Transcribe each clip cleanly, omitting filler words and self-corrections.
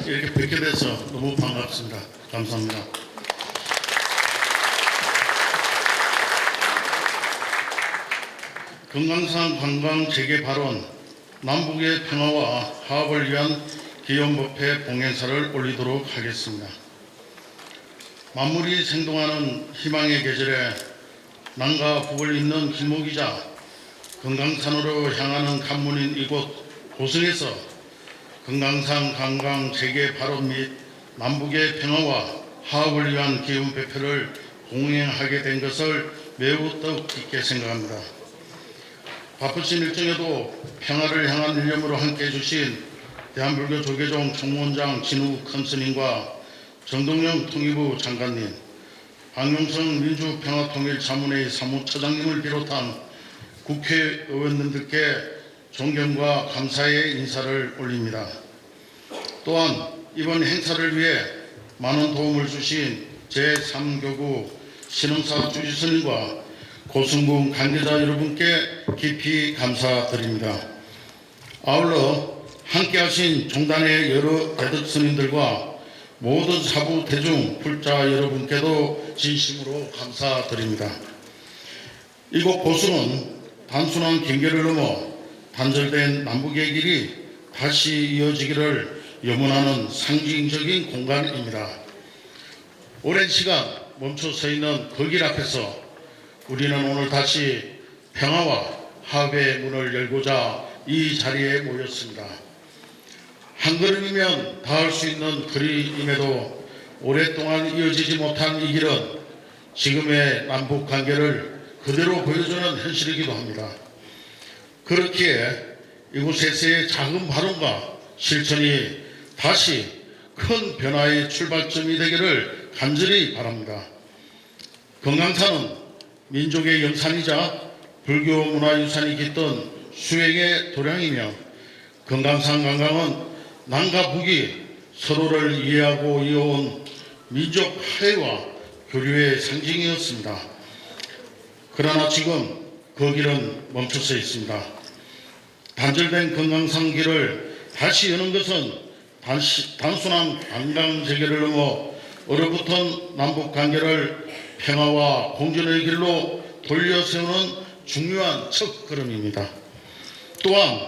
오늘 이렇게 뵙게 돼서 너무 반갑습니다. 감사합니다. 금강산 관광 재개 발언, 남북의 평화와 화합을 위한 기원법회 봉행사를 올리도록 하겠습니다. 만물이 생동하는 희망의 계절에 남과 북을 잇는 길목이자 금강산으로 향하는 관문인 이곳 고성에서 금강산 관광 재개 발언 및 남북의 평화와 화합을 위한 기원법회를 봉행하게 된 것을 매우 뜻깊게 생각합니다. 바쁘신 일정에도 평화를 향한 일념으로 함께해 주신 대한불교 조계종 총무원장 진우 큰스님과 정동영 통일부 장관님, 박용성 민주평화통일자문회의 사무처장님을 비롯한 국회의원님들께 존경과 감사의 인사를 올립니다. 또한 이번 행사를 위해 많은 도움을 주신 제3교구 신흥사 주지스님과 고승군 관계자 여러분께 깊이 감사드립니다. 아울러 함께하신 종단의 여러 대덕 스님들과 모든 사부 대중 불자 여러분께도 진심으로 감사드립니다. 이곳 고성은 단순한 경계를 넘어 단절된 남북의 길이 다시 이어지기를 염원하는 상징적인 공간입니다. 오랜 시간 멈춰 서 있는 그 길 앞에서 우리는 오늘 다시 평화와 화합의 문을 열고자 이 자리에 모였습니다. 한 걸음이면 닿을 수 있는 거리임에도 오랫동안 이어지지 못한 이 길은 지금의 남북 관계를 그대로 보여주는 현실이기도 합니다. 그렇기에 이곳에서의 작은 발언과 실천이 다시 큰 변화의 출발점이 되기를 간절히 바랍니다. 금강산은 민족의 영산이자 불교 문화유산이 깃든 수행의 도량이며 금강산 관광은 남과 북이 서로를 이해하고 이어온 민족 화해와 교류의 상징이었습니다. 그러나 지금 그 길은 멈춰서 있습니다. 단절된 금강산 길을 다시 여는 것은 단순한 관광 재개를 넘어 얼어붙은 남북 관계를 평화와 공존의 길로 돌려 세우는 중요한 첫걸음입니다. 또한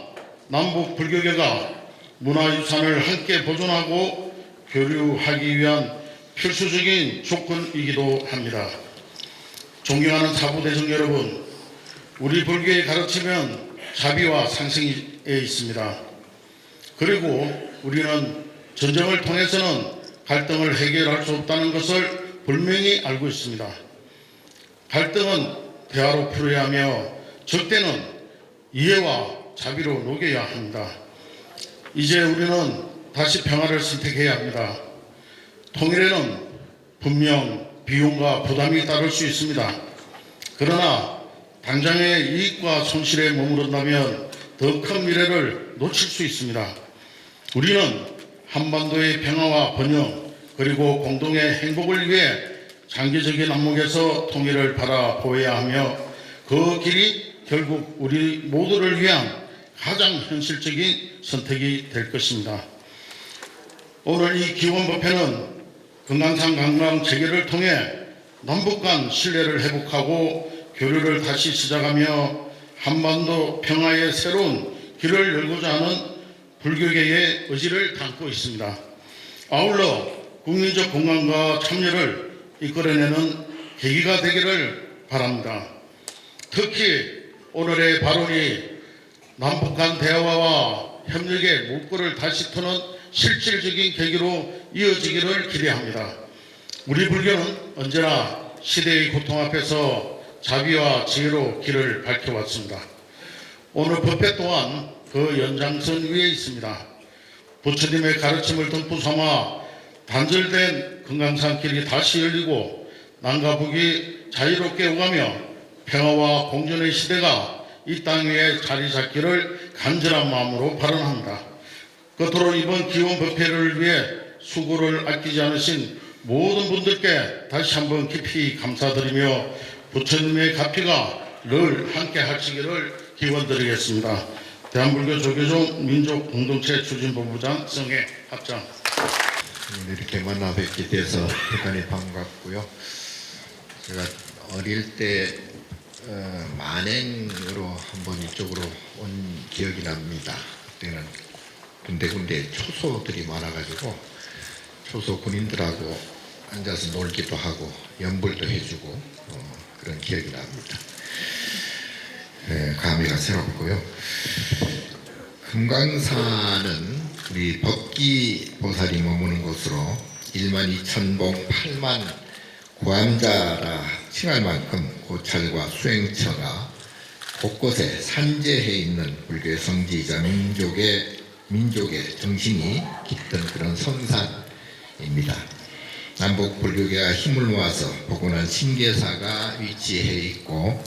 남북 불교계가 문화유산을 함께 보존하고 교류하기 위한 필수적인 조건이기도 합니다. 존경하는 사부대중 여러분, 우리 불교의 가르침은 자비와 상생에 있습니다. 그리고 우리는 전쟁을 통해서는 갈등을 해결할 수 없다는 것을 분명히 알고 있습니다. 갈등은 대화로 풀어야 하며 적대는 이해와 자비로 녹여야 합니다. 이제 우리는 다시 평화를 선택해야 합니다. 통일에는 분명 비용과 부담이 따를 수 있습니다. 그러나 당장의 이익과 손실에 머무른다면 더 큰 미래를 놓칠 수 있습니다. 우리는 한반도의 평화와 번영 그리고 공동의 행복을 위해 장기적인 안목에서 통일을 바라보아야 하며 그 길이 결국 우리 모두를 위한 가장 현실적인 선택이 될 것입니다. 오늘 이 기원법회는 금강산 관광 재개를 통해 남북 간 신뢰를 회복하고 교류를 다시 시작하며 한반도 평화의 새로운 길을 열고자 하는 불교계의 의지를 담고 있습니다. 아울러 국민적 공감과 참여를 이끌어내는 계기가 되기를 바랍니다. 특히 오늘의 발언이 남북 간 대화와 협력의 목표를 다시 터는 실질적인 계기로 이어지기를 기대합니다. 우리 불교는 언제나 시대의 고통 앞에서 자비와 지혜로 길을 밝혀왔습니다. 오늘 법회 또한 그 연장선 위에 있습니다. 부처님의 가르침을 덤프 삼아 단절된 금강산 길이 다시 열리고 남과 북이 자유롭게 오가며 평화와 공존의 시대가 이 땅 위에 자리 잡기를 간절한 마음으로 발언합니다. 끝으로 이번 기원법회를 위해 수고를 아끼지 않으신 모든 분들께 다시 한번 깊이 감사드리며 부처님의 가피가 늘 함께 하시기를 기원드리겠습니다. 대한불교 조계종 민족공동체 추진본부장 성해 합장. 이렇게 만나 뵙게 돼서 대단히 반갑고요. 제가 어릴 때 만행으로 한번 이쪽으로 온 기억이 납니다. 그때는 군데군데 초소들이 많아가지고 초소 군인들하고 앉아서 놀기도 하고 연불도 해주고 그런 기억이 납니다. 감회가 새롭고요. 금강산은 우리 법기보살이 머무는 곳으로 1만 2천봉 8만 고암자라 칭할 만큼 고찰과 수행처가 곳곳에 산재해 있는 불교의 성지이자 민족의 정신이 깃든 그런 성산입니다. 남북 불교계가 힘을 모아서 복원한 신계사가 위치해 있고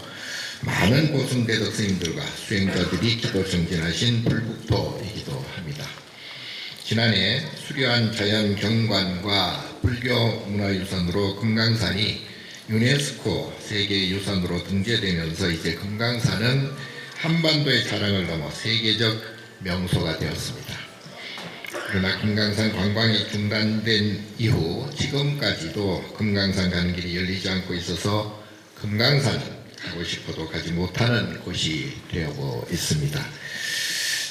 많은 고승대덕 스님들과 수행자들이 기도 정진하신 불국토이기도 합니다. 지난해 수려한 자연 경관과 불교 문화유산으로 금강산이 유네스코 세계유산으로 등재되면서 이제 금강산은 한반도의 자랑을 넘어 세계적 명소가 되었습니다. 그러나 금강산 관광이 중단된 이후 지금까지도 금강산 가는 길이 열리지 않고 있어서 금강산은 가고 싶어도 가지 못하는 곳이 되어 있습니다.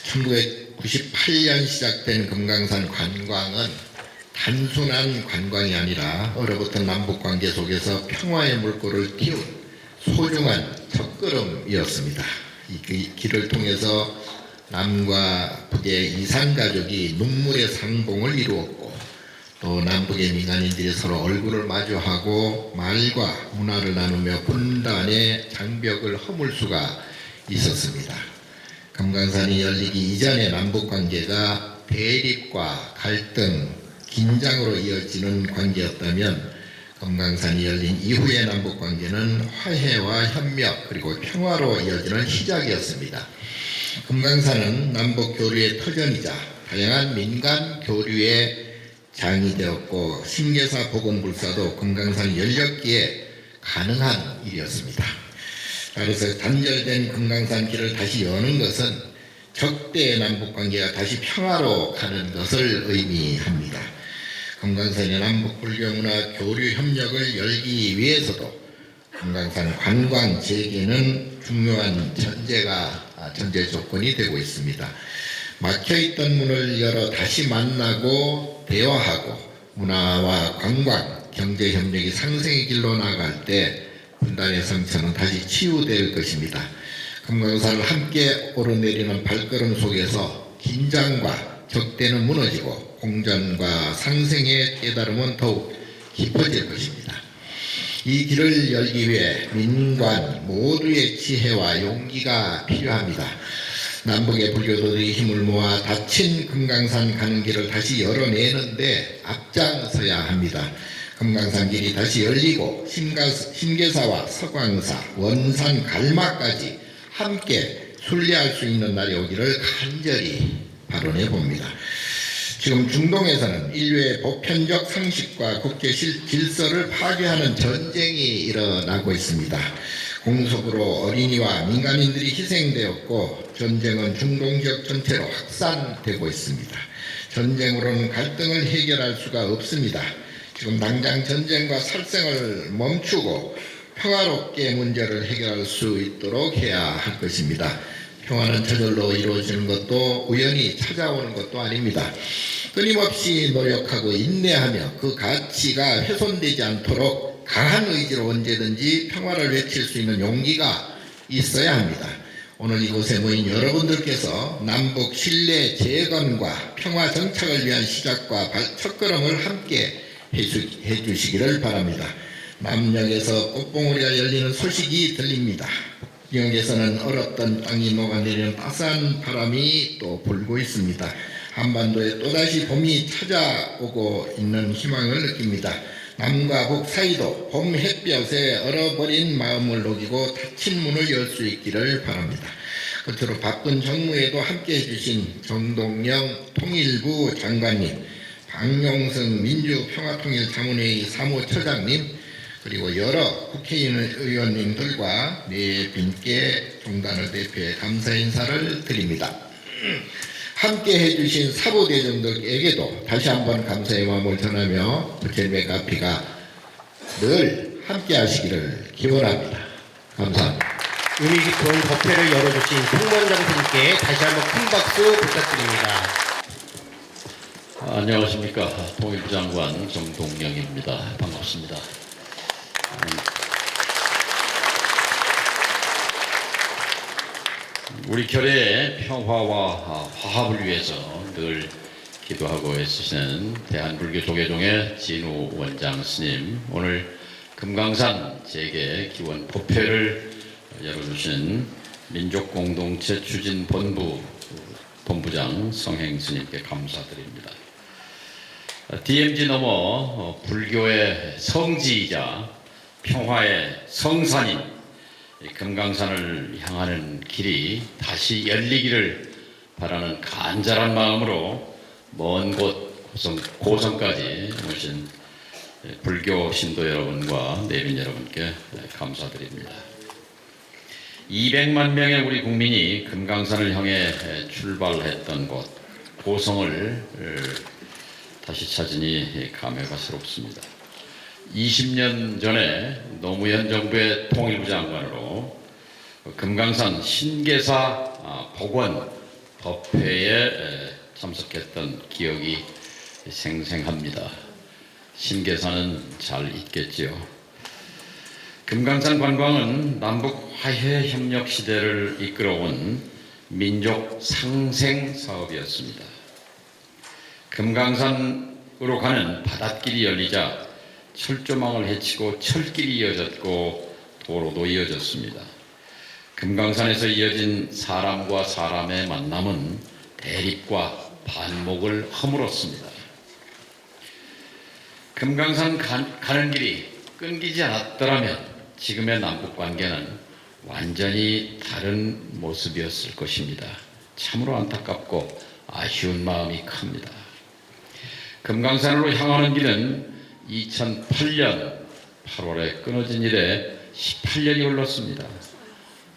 1998년 시작된 금강산 관광은 단순한 관광이 아니라 얼어붙은 남북관계 속에서 평화의 물꼬를 띄운 소중한 첫걸음이었습니다. 이 길을 통해서 남과 북의 이산가족이 눈물의 상봉을 이루었고 또 남북의 민간인들이 서로 얼굴을 마주하고 말과 문화를 나누며 분단의 장벽을 허물 수가 있었습니다. 금강산이 열리기 이전의 남북관계가 대립과 갈등, 긴장으로 이어지는 관계였다면 금강산이 열린 이후의 남북관계는 화해와 협력 그리고 평화로 이어지는 시작이었습니다. 금강산은 남북 교류의 터전이자 다양한 민간 교류의 장이 되었고 신계사 복음불사도 금강산 열렸기에 가능한 일이었습니다. 그래서 단절된 금강산 길을 다시 여는 것은 적대의 남북관계가 다시 평화로 가는 것을 의미합니다. 금강산의 남북 불교문화 교류 협력을 열기 위해서도 금강산 관광 재개는 중요한 전제 조건이 되고 있습니다. 막혀있던 문을 열어 다시 만나고 대화하고 문화와 관광, 경제 협력이 상생의 길로 나아갈 때 분단의 상처는 다시 치유될 것입니다. 금강산을 함께 오르내리는 발걸음 속에서 긴장과 적대는 무너지고 공전과 상생의 깨달음은 더욱 깊어질 것입니다. 이 길을 열기 위해 민관 모두의 지혜와 용기가 필요합니다. 남북의 불교도들이 힘을 모아 닫힌 금강산 가는 길을 다시 열어내는데 앞장서야 합니다. 금강산 길이 다시 열리고 신계사와 서광사, 원산, 갈마까지 함께 순례할 수 있는 날이 오기를 간절히 바라내 봅니다. 지금 중동에서는 인류의 보편적 상식과 국제 질서를 파괴하는 전쟁이 일어나고 있습니다. 공속으로 어린이와 민간인들이 희생되었고 전쟁은 중동 지역 전체로 확산되고 있습니다. 전쟁으로는 갈등을 해결할 수가 없습니다. 지금 당장 전쟁과 살생을 멈추고 평화롭게 문제를 해결할 수 있도록 해야 할 것입니다. 평화는 저절로 이루어지는 것도 우연히 찾아오는 것도 아닙니다. 끊임없이 노력하고 인내하며 그 가치가 훼손되지 않도록 강한 의지로 언제든지 평화를 외칠 수 있는 용기가 있어야 합니다. 오늘 이곳에 모인 여러분들께서 남북 신뢰 재건과 평화 정착을 위한 시작과 첫걸음을 함께 해주시기를 바랍니다. 남녘에서 꽃봉오리가 열리는 소식이 들립니다. 영에서는 얼었던 땅이 녹아내리는 따스한 바람이 또 불고 있습니다. 한반도에 또다시 봄이 찾아오고 있는 희망을 느낍니다. 남과 북 사이도 봄 햇볕에 얼어버린 마음을 녹이고 닫힌 문을 열 수 있기를 바랍니다. 끝으로 바쁜 정무에도 함께해 주신 정동영 통일부 장관님, 박용성 민주평화통일자문회의 사무처장님, 그리고 여러 국회의원님들과 네 분께 종단을 대표해 감사 인사를 드립니다. 함께 해주신 사보대중들에게도 다시 한번 감사의 마음을 전하며 부처님의 카피가 늘 함께 하시기를 기원합니다. 감사합니다. 의미 깊은 법회를 열어주신 총무원장님께 다시 한번 큰 박수 부탁드립니다. 안녕하십니까. 통일부 장관 정동영입니다. 반갑습니다. 우리 결의의 평화와 화합을 위해서 늘 기도하고 애쓰시는 대한불교 조계종의 진우 원장 스님, 오늘 금강산 재계 기원 법회를 열어주신 민족공동체 추진본부 본부장 성행 스님께 감사드립니다. DMZ 넘어 불교의 성지이자 평화의 성산인 금강산을 향하는 길이 다시 열리기를 바라는 간절한 마음으로 먼 곳 고성까지 오신 불교 신도 여러분과 내빈 여러분께 감사드립니다. 200만 명의 우리 국민이 금강산을 향해 출발했던 곳 고성을 다시 찾으니 감회가 새롭습니다. 20년 전에 노무현 정부의 통일부 장관으로 금강산 신계사 복원 법회에 참석했던 기억이 생생합니다. 신계사는 잘 있겠지요. 금강산 관광은 남북 화해 협력 시대를 이끌어온 민족 상생 사업이었습니다. 금강산으로 가는 바닷길이 열리자 철조망을 헤치고 철길이 이어졌고 도로도 이어졌습니다. 금강산에서 이어진 사람과 사람의 만남은 대립과 반목을 허물었습니다. 금강산 가는 길이 끊기지 않았더라면 지금의 남북관계는 완전히 다른 모습이었을 것입니다. 참으로 안타깝고 아쉬운 마음이 큽니다. 금강산으로 향하는 길은 2008년 8월에 끊어진 이래 18년이 흘렀습니다.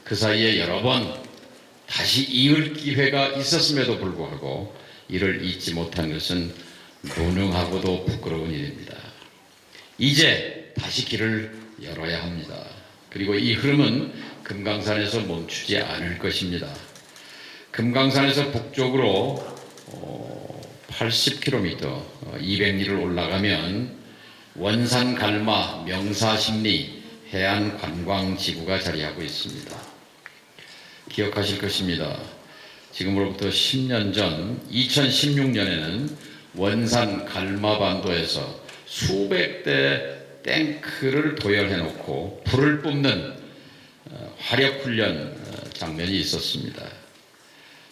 그 사이에 여러 번 다시 이을 기회가 있었음에도 불구하고 이를 잊지 못한 것은 무능하고도 부끄러운 일입니다. 이제 다시 길을 열어야 합니다. 그리고 이 흐름은 금강산에서 멈추지 않을 것입니다. 금강산에서 북쪽으로 80km 200리를 올라가면 원산 갈마 명사십리 해안관광지구가 자리하고 있습니다. 기억하실 것입니다. 지금으로부터 10년 전 2016년에는 원산 갈마반도에서 수백 대 탱크를 도열해 놓고 불을 뿜는 화력훈련 장면이 있었습니다.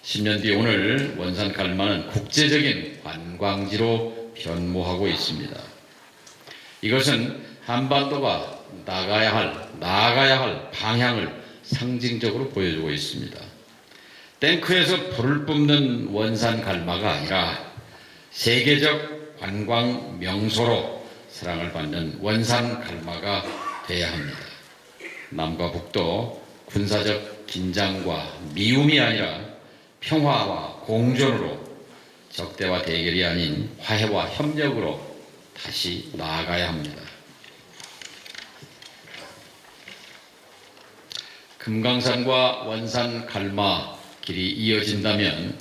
10년 뒤 오늘 원산 갈마는 국제적인 관광지로 변모하고 있습니다. 이것은 한반도가 나아가야 할 방향을 상징적으로 보여주고 있습니다. 탱크에서 불을 뿜는 원산 갈마가 아니라 세계적 관광 명소로 사랑을 받는 원산 갈마가 돼야 합니다. 남과 북도 군사적 긴장과 미움이 아니라 평화와 공존으로, 적대와 대결이 아닌 화해와 협력으로 다시 나아가야 합니다. 금강산과 원산 갈마 길이 이어진다면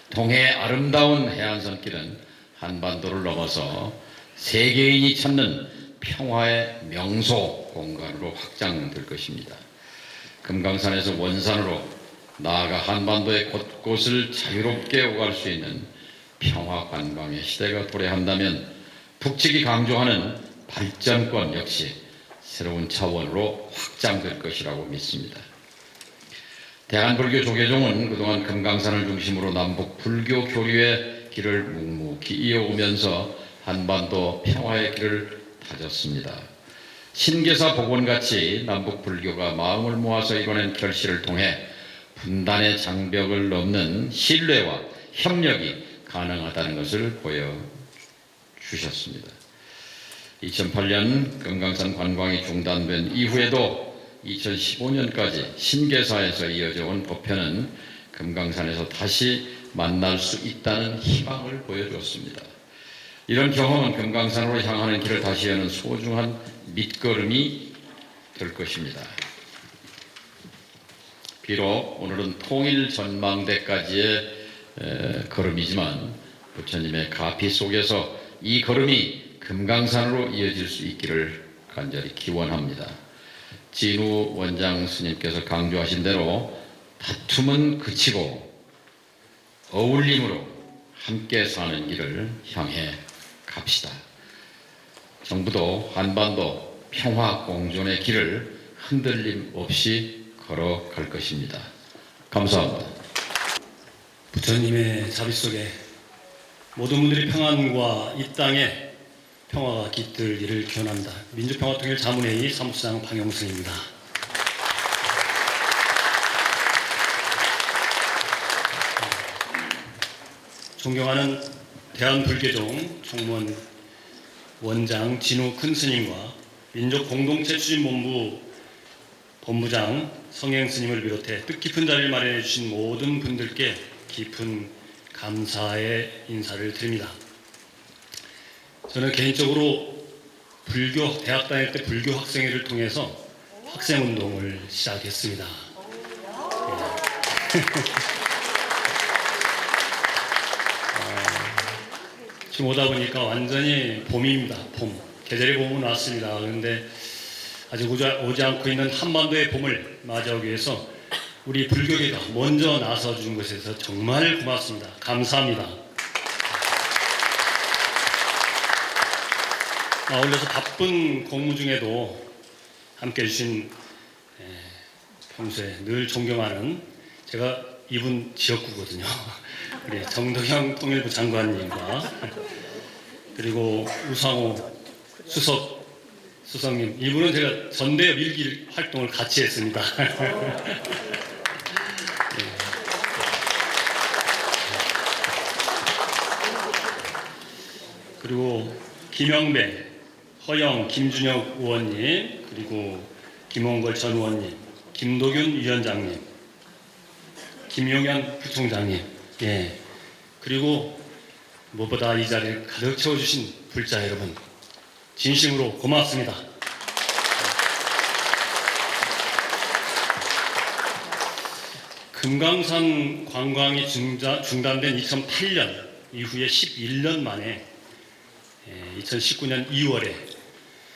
동해의 아름다운 해안선길은 한반도를 넘어서 세계인이 찾는 평화의 명소 공간으로 확장될 것입니다. 금강산에서 원산으로 나아가 한반도의 곳곳을 자유롭게 오갈 수 있는 평화 관광의 시대가 도래한다면 북측이 강조하는 발전권 역시 새로운 차원으로 확장될 것이라고 믿습니다. 대한불교 조계종은 그동안 금강산을 중심으로 남북 불교 교류의 길을 묵묵히 이어오면서 한반도 평화의 길을 다졌습니다. 신계사 복원같이 남북 불교가 마음을 모아서 이뤄낸 결실을 통해 분단의 장벽을 넘는 신뢰와 협력이 가능하다는 것을 보여주셨습니다. 2008년 금강산 관광이 중단된 이후에도 2015년까지 신계사에서 이어져 온 법회는 금강산에서 다시 만날 수 있다는 희망을 보여주었습니다. 이런 경험은 금강산으로 향하는 길을 다시 여는 소중한 밑거름이 될 것입니다. 비록 오늘은 통일 전망대까지의 걸음이지만 부처님의 가피 속에서 이 걸음이 금강산으로 이어질 수 있기를 간절히 기원합니다. 진우 원장 스님께서 강조하신 대로 다툼은 그치고 어울림으로 함께 사는 길을 향해 갑시다. 정부도 한반도 평화 공존의 길을 흔들림 없이 걸어갈 것입니다. 감사합니다. 부처님의 자비 속에 모든 분들이 평안과 이 땅에 평화가 깃들기를 기원합니다. 민주평화통일 자문회의 사무처장 방영승입니다. 존경하는 대한불교종 총무원 원장 진우 큰스님과 민족공동체 추진본부 본부장 성행스님을 비롯해 뜻깊은 자리를 마련해 주신 모든 분들께 깊은 감사의 인사를 드립니다. 저는 개인적으로 대학 다닐 때 불교 학생회를 통해서 학생운동을 시작했습니다. 지금 오다 보니까 완전히 봄입니다. 봄. 계절의 봄은 왔습니다. 그런데 아직 오지 않고 있는 한반도의 봄을 맞이하기 위해서 우리 불교계가 먼저 나서준 것에서 정말 고맙습니다. 감사합니다. 어울려서 바쁜 공무 중에도 함께해 주신 평소에 늘 존경하는 제가 이분 지역구거든요. 우리 정덕영 통일부 장관님과 그리고 우상호 수석님, 이분은 제가 전대 밀기 활동을 같이 했습니다. 그리고 김영배, 허영, 김준혁 의원님, 그리고 김홍걸 전 의원님, 김도균 위원장님, 김용현 부총장님, 그리고 무엇보다 이 자리를 가득 채워주신 불자 여러분, 진심으로 고맙습니다. 금강산 관광이 중단된 2008년 이후에 11년 만에 2019년 2월에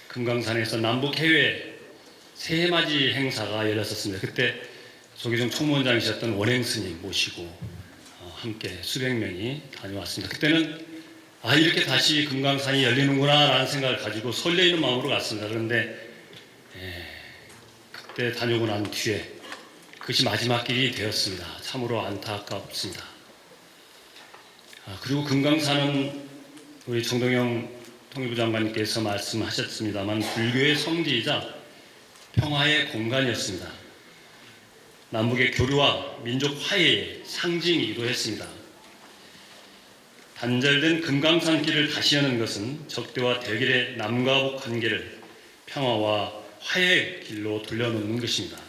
금강산에서 남북 해외 새해맞이 행사가 열렸었습니다. 그때 조계종 총무원장이셨던 원행스님 모시고 함께 수백 명이 다녀왔습니다. 그때는 이렇게 다시 금강산이 열리는구나 라는 생각을 가지고 설레이는 마음으로 갔습니다. 그런데 그때 다녀오고 난 뒤에 그것이 마지막 길이 되었습니다. 참으로 안타깝습니다. 그리고 금강산은 우리 정동영 통일부 장관님께서 말씀하셨습니다만 불교의 성지이자 평화의 공간이었습니다. 남북의 교류와 민족 화해의 상징이기도 했습니다. 단절된 금강산 길을 다시 여는 것은 적대와 대결의 남과 북 관계를 평화와 화해의 길로 돌려놓는 것입니다.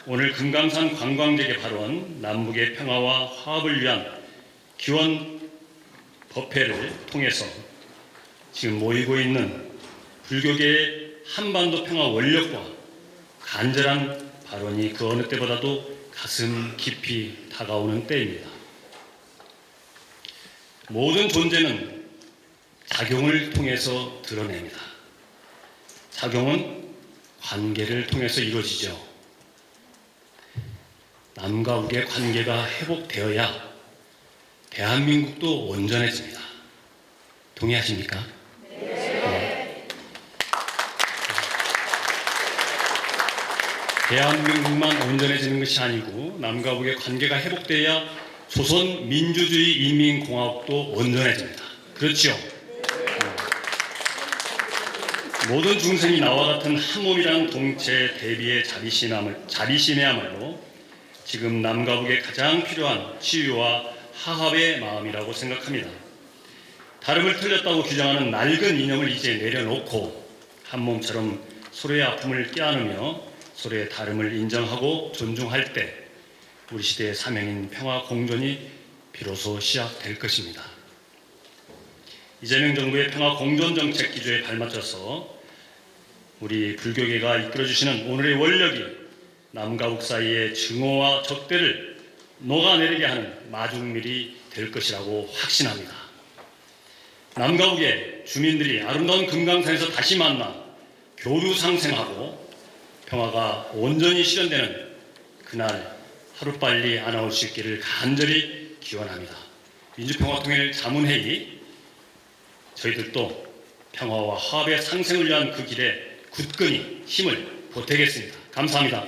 오늘 금강산 관광객의 발언, 남북의 평화와 화합을 위한 기원 법회를 통해서 지금 모이고 있는 불교계의 한반도 평화 원력과 간절한 발언이 그 어느 때보다도 가슴 깊이 다가오는 때입니다. 모든 존재는 작용을 통해서 드러냅니다. 작용은 관계를 통해서 이루어지죠. 남과 북의 관계가 회복되어야 대한민국도 온전해집니다. 동의하십니까? 네. 대한민국만 온전해지는 것이 아니고 남과 북의 관계가 회복되어야 조선민주주의인민공화국도 온전해집니다. 그렇죠? 모든 중생이 나와 같은 한 몸이라는 동체 대비의 자비심이야말로 지금 남과 북에 가장 필요한 치유와 화합의 마음이라고 생각합니다. 다름을 틀렸다고 규정하는 낡은 이념을 이제 내려놓고 한 몸처럼 서로의 아픔을 껴안으며 서로의 다름을 인정하고 존중할 때 우리 시대의 사명인 평화 공존이 비로소 시작될 것입니다. 이재명 정부의 평화 공존 정책 기조에 발맞춰서 우리 불교계가 이끌어주시는 오늘의 원력이 남과 북 사이의 증오와 적대를 녹아내리게 하는 마중밀이 될 것이라고 확신합니다. 남과 북의 주민들이 아름다운 금강산에서 다시 만나 교류 상생하고 평화가 온전히 실현되는 그날 하루빨리 안아올 수 있기를 간절히 기원합니다. 민주평화통일자문회의 저희들도 평화와 화합의 상생을 위한 그 길에 굳건히 힘을 보태겠습니다. 감사합니다.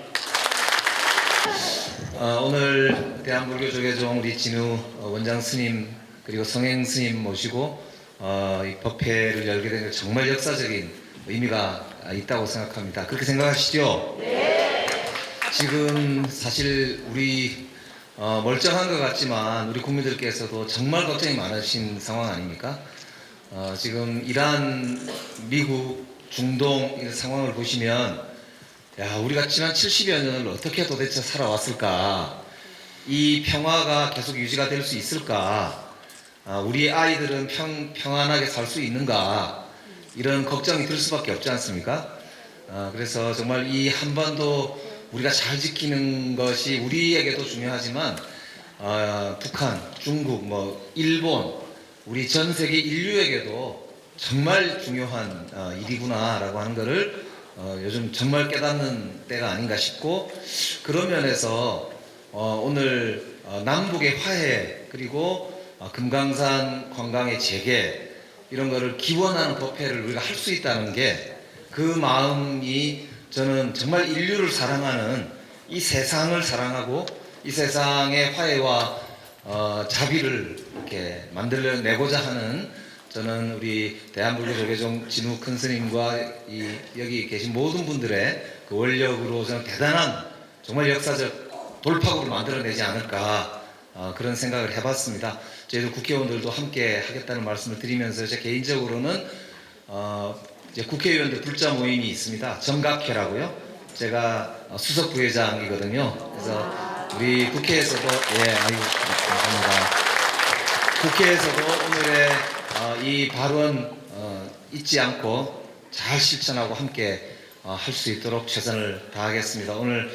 오늘 대한불교조계종 우리 진우 원장 스님 그리고 성행 스님 모시고 이 법회를 열게 된 게 정말 역사적인 의미가 있다고 생각합니다. 그렇게 생각하시죠? 네. 지금 사실 우리 멀쩡한 것 같지만 우리 국민들께서도 정말 걱정이 많으신 상황 아닙니까? 지금 이란, 미국, 중동 이런 상황을 보시면 야, 우리가 지난 70여 년을 어떻게 도대체 살아왔을까? 이 평화가 계속 유지가 될 수 있을까? 우리 아이들은 평안하게 살 수 있는가? 이런 걱정이 들 수밖에 없지 않습니까? 그래서 정말 이 한반도 우리가 잘 지키는 것이 우리에게도 중요하지만 북한, 중국, 일본, 우리 전 세계 인류에게도 정말 중요한 일이구나라고 하는 것을 요즘 정말 깨닫는 때가 아닌가 싶고, 그런 면에서 오늘 남북의 화해 그리고 금강산 관광의 재개 이런 거를 기원하는 법회를 우리가 할 수 있다는 게 그 마음이 저는 정말 인류를 사랑하는, 이 세상을 사랑하고 이 세상의 화해와 자비를 이렇게 만들어내고자 하는, 저는 우리 대한불교조계종 진우 큰 스님과 여기 계신 모든 분들의 그 원력으로 저는 대단한 정말 역사적 돌파구를 만들어내지 않을까 그런 생각을 해봤습니다. 저희들 국회의원들도 함께 하겠다는 말씀을 드리면서 제 개인적으로는 이제 국회의원들 불자 모임이 있습니다. 정각회라고요. 제가 수석 부회장이거든요. 그래서 우리 국회에서도 감사합니다. 국회에서도 오늘의 이 발언 잊지 않고 잘 실천하고 함께 할 수 있도록 최선을 다하겠습니다. 오늘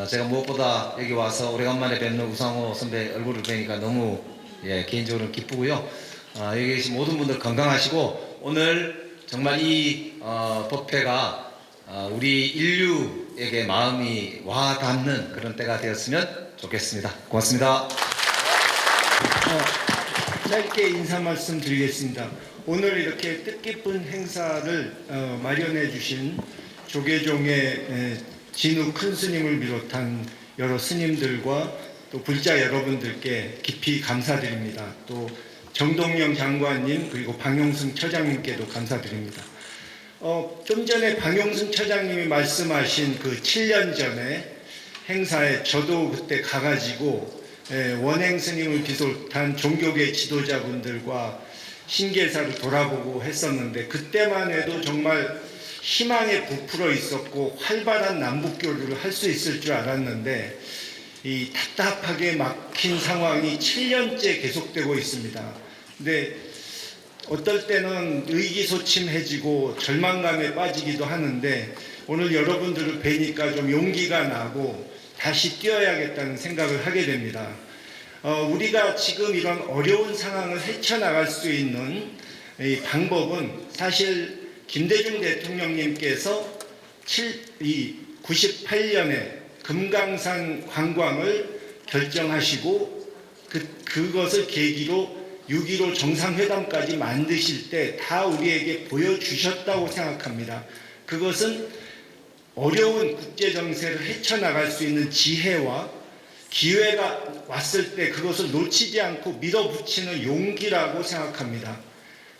제가 무엇보다 여기 와서 오래간만에 뵙는 우상호 선배 얼굴을 뵈니까 너무 개인적으로 기쁘고요. 여기 계신 모든 분들 건강하시고, 오늘 정말 이 법회가 우리 인류에게 마음이 와 닿는 그런 때가 되었으면 좋겠습니다. 고맙습니다. 짧게 인사 말씀 드리겠습니다. 오늘 이렇게 뜻깊은 행사를 마련해 주신 조계종의 진우 큰 스님을 비롯한 여러 스님들과 또 불자 여러분들께 깊이 감사드립니다. 또 정동영 장관님 그리고 방용승 처장님께도 감사드립니다. 좀 전에 방용승 처장님이 말씀하신 그 7년 전에 행사에 저도 그때 가가지고 원행 스님을 비롯한 종교계 지도자분들과 신계사를 돌아보고 했었는데, 그때만 해도 정말 희망에 부풀어 있었고 활발한 남북교류를 할 수 있을 줄 알았는데, 이 답답하게 막힌 상황이 7년째 계속되고 있습니다. 근데 어떨 때는 의기소침해지고 절망감에 빠지기도 하는데, 오늘 여러분들을 뵈니까 좀 용기가 나고 다시 뛰어야겠다는 생각을 하게 됩니다. 우리가 지금 이런 어려운 상황을 헤쳐나갈 수 있는 이 방법은 사실 김대중 대통령님께서 98년에 금강산 관광을 결정하시고 그것을 계기로 6.15 정상회담까지 만드실 때 다 우리에게 보여주셨다고 생각합니다. 그것은 어려운 국제정세를 헤쳐나갈 수 있는 지혜와 기회가 왔을 때 그것을 놓치지 않고 밀어붙이는 용기라고 생각합니다.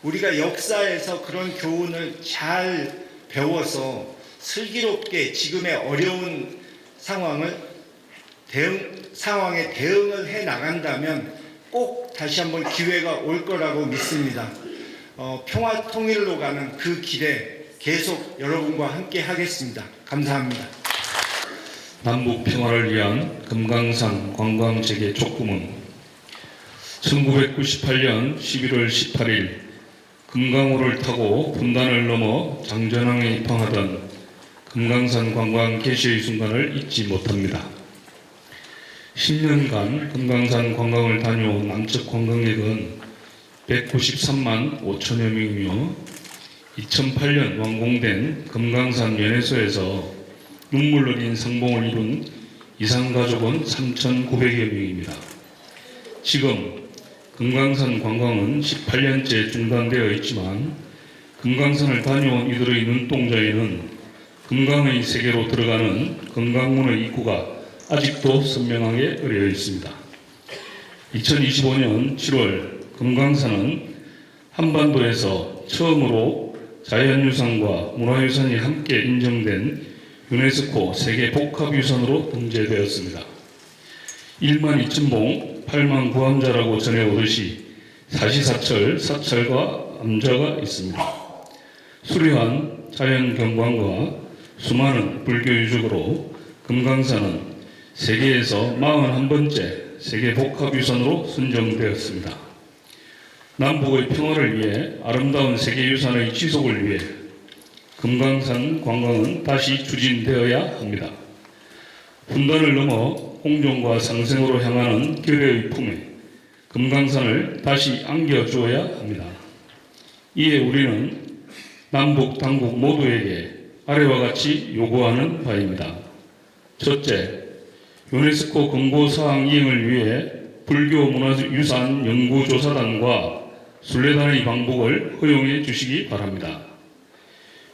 우리가 역사에서 그런 교훈을 잘 배워서 슬기롭게 지금의 어려운 상황에 대응을 해 나간다면 꼭 다시 한번 기회가 올 거라고 믿습니다. 평화 통일로 가는 그 길에 계속 여러분과 함께 하겠습니다. 감사합니다. 남북 평화를 위한 금강산 관광 재개 촉구문 1998년 11월 18일 금강호를 타고 분단을 넘어 장전항에 입항하던 금강산 관광 개시의 순간을 잊지 못합니다. 10년간 금강산 관광을 다녀온 남측 관광객은 193만 5천여 명이며 2008년 완공된 금강산 연회소에서 눈물 어린 상봉을 이룬 이산가족은 3,900여 명입니다. 지금 금강산 관광은 18년째 중단되어 있지만 금강산을 다녀온 이들의 눈동자에는 금강의 세계로 들어가는 금강문의 입구가 아직도 선명하게 그려져 있습니다. 2025년 7월 금강산은 한반도에서 처음으로 자연유산과 문화유산이 함께 인정된 유네스코 세계복합유산으로 등재되었습니다. 1만 2천봉 8만 구암자라고 전해오듯이 사시사철 사찰과 암자가 있습니다. 수려한 자연경관과 수많은 불교 유적으로 금강산은 세계에서 41번째 세계복합유산으로 선정되었습니다. 남북의 평화를 위해 아름다운 세계유산의 지속을 위해 금강산 관광은 다시 추진되어야 합니다. 분단을 넘어 공존과 상생으로 향하는 결의의 품에 금강산을 다시 안겨주어야 합니다. 이에 우리는 남북 당국 모두에게 아래와 같이 요구하는 바입니다. 첫째, 유네스코 권고사항 이행을 위해 불교문화유산 연구조사단과 순례단의 방북을 허용해 주시기 바랍니다.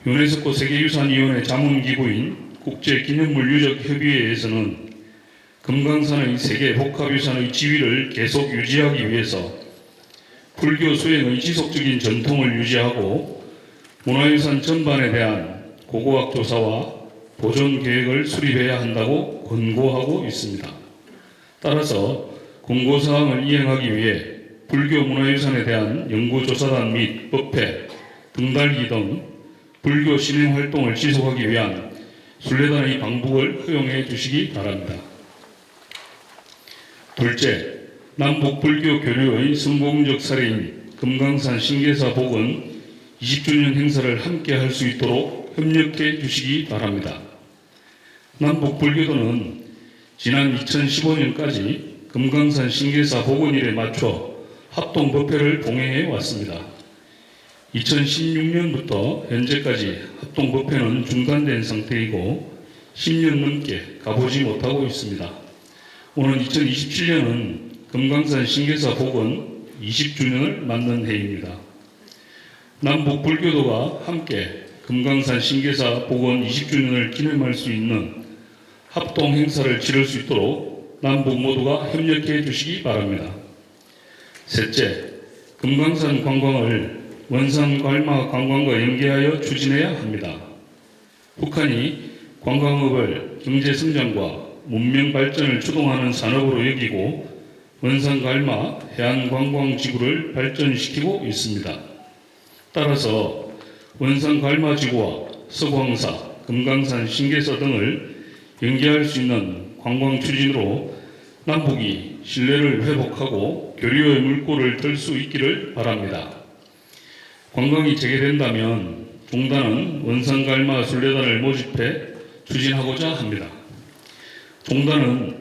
유네스코 세계유산위원회 자문기구인 국제기념물유적협의회에서는 금강산의 세계복합유산의 지위를 계속 유지하기 위해서 불교 수행의 지속적인 전통을 유지하고 문화유산 전반에 대한 고고학 조사와 보존 계획을 수립해야 한다고 권고하고 있습니다. 따라서 권고사항을 이행하기 위해 불교 문화유산에 대한 연구조사단 및 법회, 등달기 등 불교 신행활동을 지속하기 위한 순례단의 방북을 허용해 주시기 바랍니다. 둘째, 남북 불교 교류의 성공적 사례인 금강산 신계사 복원 20주년 행사를 함께 할 수 있도록 협력해 주시기 바랍니다. 남북 불교도는 지난 2015년까지 금강산 신계사 복원일에 맞춰 합동법회를 봉행해 왔습니다. 2016년부터 현재까지 합동법회는 중단된 상태이고 10년 넘게 가보지 못하고 있습니다. 오는 2027년은 금강산 신계사 복원 20주년을 맞는 해입니다. 남북 불교도가 함께 금강산 신계사 복원 20주년을 기념할 수 있는 합동 행사를 치를 수 있도록 남북 모두가 협력해 주시기 바랍니다. 셋째, 금강산 관광을 원산 갈마 관광과 연계하여 추진해야 합니다. 북한이 관광업을 경제 성장과 문명 발전을 추동하는 산업으로 여기고 원산 갈마 해안 관광 지구를 발전시키고 있습니다. 따라서 원산 갈마 지구와 서광사, 금강산 신계사 등을 연계할 수 있는 관광 추진으로 남북이 신뢰를 회복하고 교류의 물꼬를 들 수 있기를 바랍니다. 관광이 재개된다면 종단은 원산갈마 순례단을 모집해 추진하고자 합니다. 종단은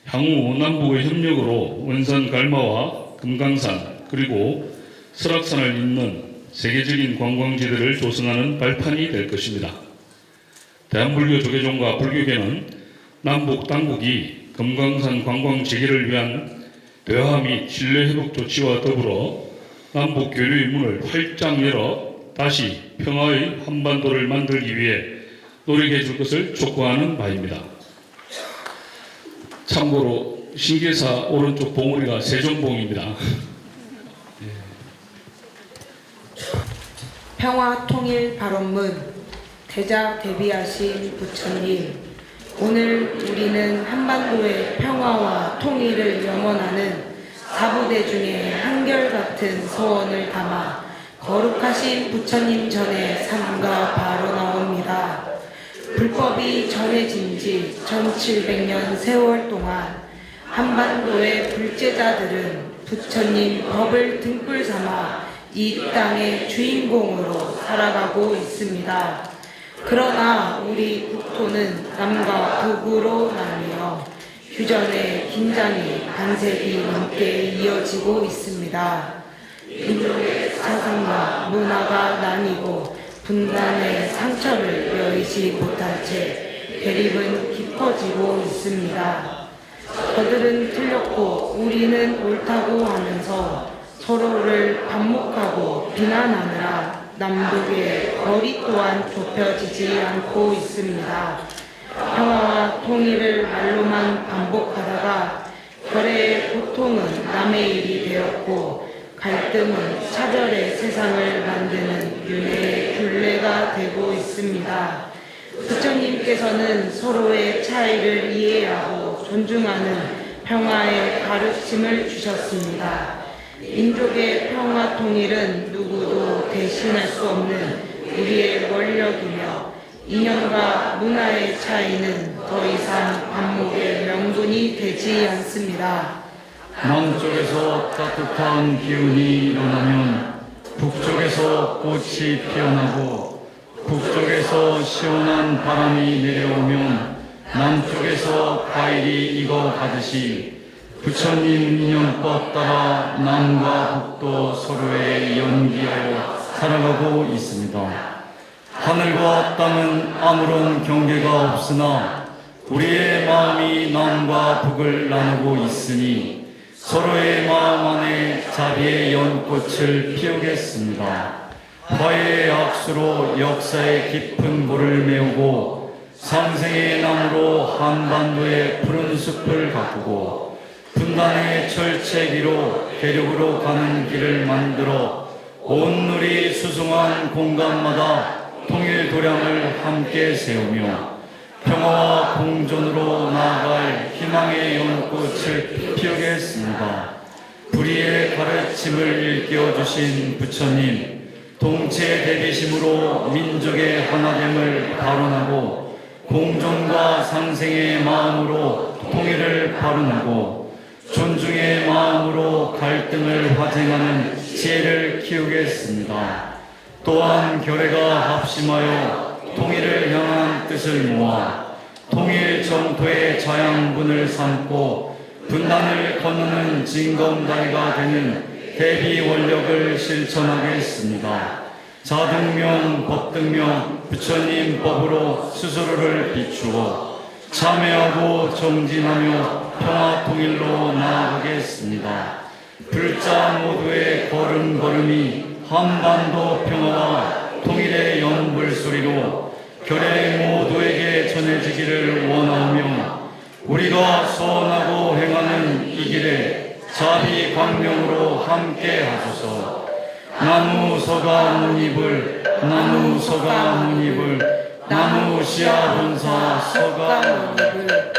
향후 남북의 협력으로 원산갈마와 금강산 그리고 설악산을 잇는 세계적인 관광지들을 조성하는 발판이 될 것입니다. 대한불교 조계종과 불교계는 남북 당국이 금강산 관광 재개를 위한 대화 및 신뢰 회복 조치와 더불어 남북 교류의 문을 활짝 열어 다시 평화의 한반도를 만들기 위해 노력해 줄 것을 촉구하는 바입니다. 참고로 신계사 오른쪽 봉우리가 세종봉입니다. 평화통일발언문 대자 대비하신 부처님, 오늘 우리는 한반도의 평화와 통일을 염원하는 사부대 중에 한결같은 소원을 담아 거룩하신 부처님 전에 삼가 바로 나옵니다. 불법이 전해진 지 1700년 세월 동안 한반도의 불제자들은 부처님 법을 등불 삼아 이 땅의 주인공으로 살아가고 있습니다. 그러나 우리 국토는 남과 북으로 나뉘어 휴전의 긴장이 반세기 넘게 이어지고 있습니다. 민족의 사상과 문화가 나뉘고 분단의 상처를 여의지 못한 채 대립은 깊어지고 있습니다. 저들은 틀렸고 우리는 옳다고 하면서 서로를 반목하고 비난하느라 남북의 거리 또한 좁혀지지 않고 있습니다. 평화와 통일을 말로만 반복하다가 결의의 고통은 남의 일이 되었고 갈등은 차별의 세상을 만드는 윤회의 굴레가 되고 있습니다. 부처님께서는 서로의 차이를 이해하고 존중하는 평화의 가르침을 주셨습니다. 민족의 평화 통일은 누구도 대신할 수 없는 우리의 원력이며 이념과 문화의 차이는 더 이상 반목의 명분이 되지 않습니다. 남쪽에서 따뜻한 기운이 일어나면 북쪽에서 꽃이 피어나고 북쪽에서 시원한 바람이 내려오면 남쪽에서 과일이 익어가듯이 부처님 인연법 따라 남과 북도 서로에 연기하여 살아가고 있습니다. 하늘과 땅은 아무런 경계가 없으나 우리의 마음이 남과 북을 나누고 있으니 서로의 마음 안에 자비의 연꽃을 피우겠습니다. 화해의 악수로 역사의 깊은 물을 메우고 상생의 나무로 한반도의 푸른 숲을 가꾸고 분단의 철책위로 대륙으로 가는 길을 만들어 온누리 수숭한 공간마다 통일 도량을 함께 세우며 평화와 공존으로 나아갈 희망의 연꽃을 피우겠습니다. 불의의 가르침을 일깨워주신 부처님, 동체 대비심으로 민족의 하나됨을 발언하고 공존과 상생의 마음으로 통일을 발언하고 존중의 마음으로 갈등을 화쟁하는 지혜를 키우겠습니다. 또한 결의가 합심하여 통일을 향한 뜻을 모아 통일 정토의 자양분을 삼고 분단을 거느는 징검다리가 되는 대비 원력을 실천하겠습니다. 자등명, 법등명, 부처님 법으로 스스로를 비추어 참여하고 정진하며 평화 통일로 나아가겠습니다. 불자 모두의 걸음걸음이 한반도 평화와 통일의 연불소리로 결의 모두에게 전해지기를 원하며 우리가 소원하고 행하는 이 길에 자비 광명으로 함께 하소서. 나무 서가 문이불, 나무 서가 문이불, 나무 시아 본사 서가 문이불.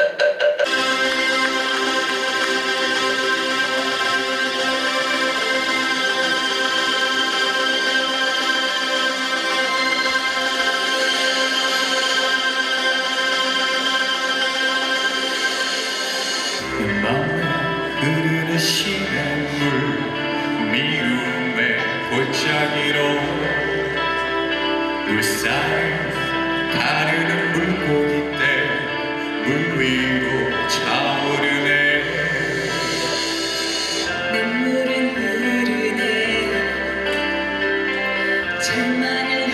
흐르는 시간물 미움의 골짜기로 물살 가르는 물고기 때 물 위로 차오르네. 눈물은 흐르네. 절망을